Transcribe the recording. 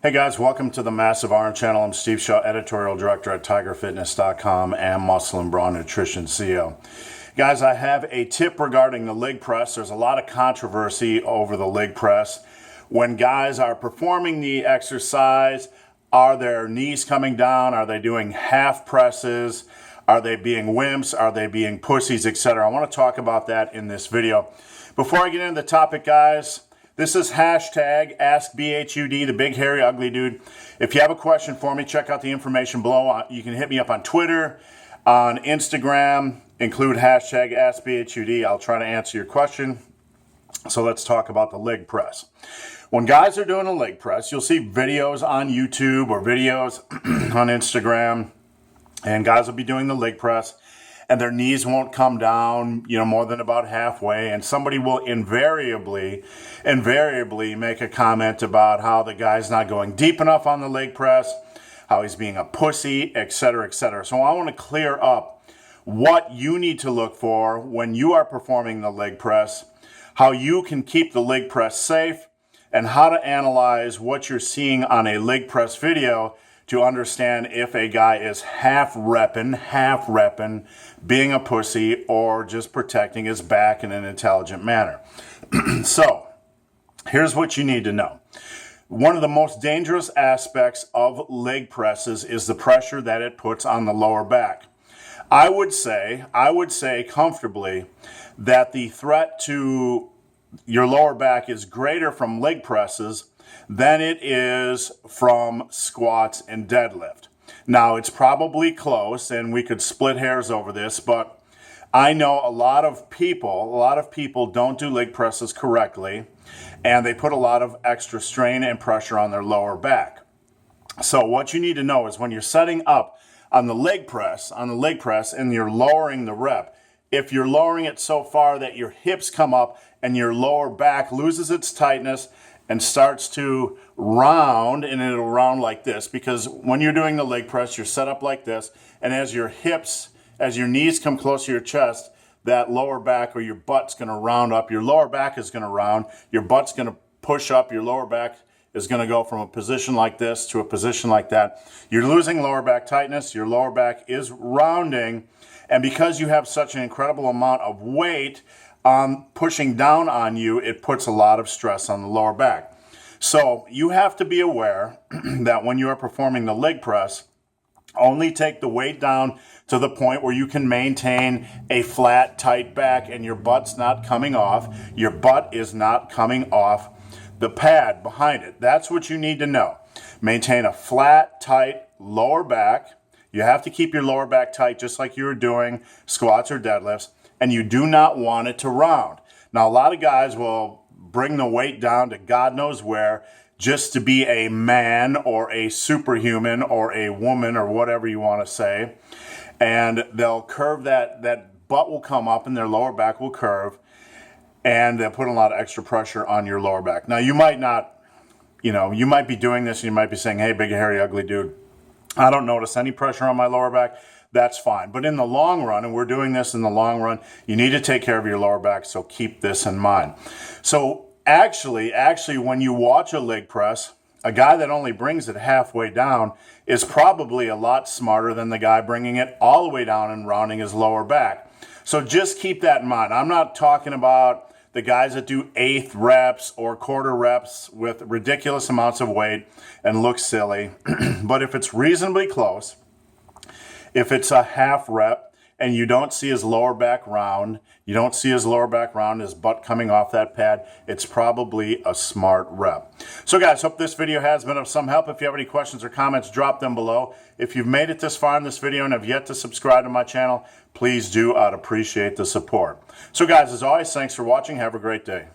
Hey guys, welcome to the Massive Arm Channel. I'm Steve Shaw, Editorial Director at TigerFitness.com and Muscle and Brawn Nutrition CEO. Guys, I have a tip regarding the leg press. There's a lot of controversy over the leg press. When guys are performing the exercise, are their knees coming down? Are they doing half presses? Are they being wimps? Are they being pussies, etc.? I want to talk about that in this video. Before I get into the topic, guys, this is hashtag AskBHUD, the big, hairy, ugly dude. If you have a question for me, check out the information below. You can hit me up on Twitter, on Instagram, include hashtag AskBHUD. I'll try to answer your question. So let's talk about the leg press. When guys are doing a leg press, you'll see videos on YouTube or videos on Instagram, and guys will be doing the leg press, and their knees won't come down, more than about halfway, and somebody will invariably make a comment about how the guy's not going deep enough on the leg press, how he's being a pussy, etc., etc. So I want to clear up what you need to look for when you are performing the leg press, how you can keep the leg press safe, and how to analyze what you're seeing on a leg press video to understand if a guy is half repping, being a pussy, or just protecting his back in an intelligent manner. So, here's what you need to know. One of the most dangerous aspects of leg presses is the pressure that it puts on the lower back. I would say comfortably that the threat to your lower back is greater from leg presses than it is from squats and deadlift. Now, it's probably close, and we could split hairs over this, but I know a lot of people don't do leg presses correctly, and they put a lot of extra strain and pressure on their lower back. So what you need to know is when you're setting up on the leg press, and you're lowering the rep, if you're lowering it so far that your hips come up and your lower back loses its tightness and starts to round, and it'll round like this, because when you're doing the leg press, you're set up like this, and as your knees come close to your chest, that lower back or your butt's going to round up. Your lower back is going to round, your butt's going to push up, your lower back is going to go from a position like this to a position like that. You're losing lower back tightness, your lower back is rounding, and because you have such an incredible amount of weight pushing down on you, it puts a lot of stress on the lower back. So you have to be aware that when you are performing the leg press, only take the weight down to the point where you can maintain a flat, tight back and your butt's not coming off. Your butt is not coming off the pad behind it. That's what you need to know. Maintain a flat, tight lower back. You have to keep your lower back tight just like you were doing squats or deadlifts, and you do not want it to round. Now, a lot of guys will bring the weight down to God knows where just to be a man or a superhuman or a woman or whatever you want to say, and they'll curve that butt will come up and their lower back will curve, and they'll put a lot of extra pressure on your lower back. Now, you might not, you might be doing this and you might be saying, hey, big, hairy, ugly dude, I don't notice any pressure on my lower back. That's fine. But in the long run, and we're doing this in the long run, you need to take care of your lower back, so keep this in mind. So actually, when you watch a leg press, a guy that only brings it halfway down is probably a lot smarter than the guy bringing it all the way down and rounding his lower back. So just keep that in mind. I'm not talking about the guys that do eighth reps or quarter reps with ridiculous amounts of weight and look silly. But if it's reasonably close, if it's a half rep and you don't see his lower back round, his butt coming off that pad, it's probably a smart rep. So guys, hope this video has been of some help. If you have any questions or comments, drop them below. If you've made it this far in this video and have yet to subscribe to my channel, please do. I'd appreciate the support. So guys, as always, thanks for watching. Have a great day.